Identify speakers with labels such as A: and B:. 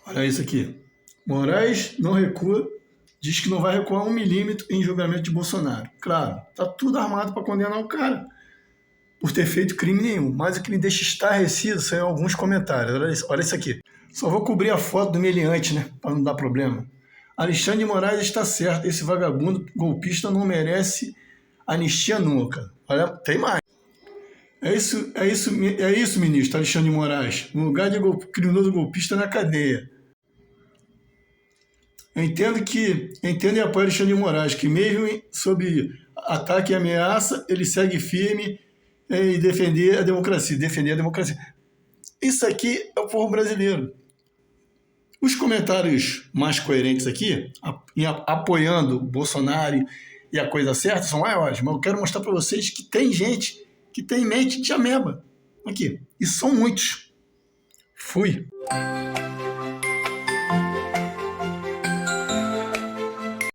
A: Olha isso aqui. Moraes não recua, diz que não vai recuar 1 milímetro em julgamento de Bolsonaro. Claro, tá tudo armado para condenar o cara por ter feito crime nenhum. Mas o que me deixa estarrecido são alguns comentários. Olha isso aqui. Só vou cobrir a foto do meliante, né? Para não dar problema. Alexandre de Moraes está certo. Esse vagabundo golpista não merece anistia nunca. Olha, tem mais. É isso, ministro Alexandre de Moraes. No lugar de criminoso golpista na cadeia. Eu entendo e apoio Alexandre de Moraes, que mesmo sob ataque e ameaça, ele segue firme em defender a democracia. Isso aqui é o povo brasileiro. Os comentários mais coerentes aqui, apoiando o Bolsonaro e a coisa certa, são maiores, mas eu quero mostrar para vocês que tem gente que tem mente de ameba aqui, e são muitos. Fui.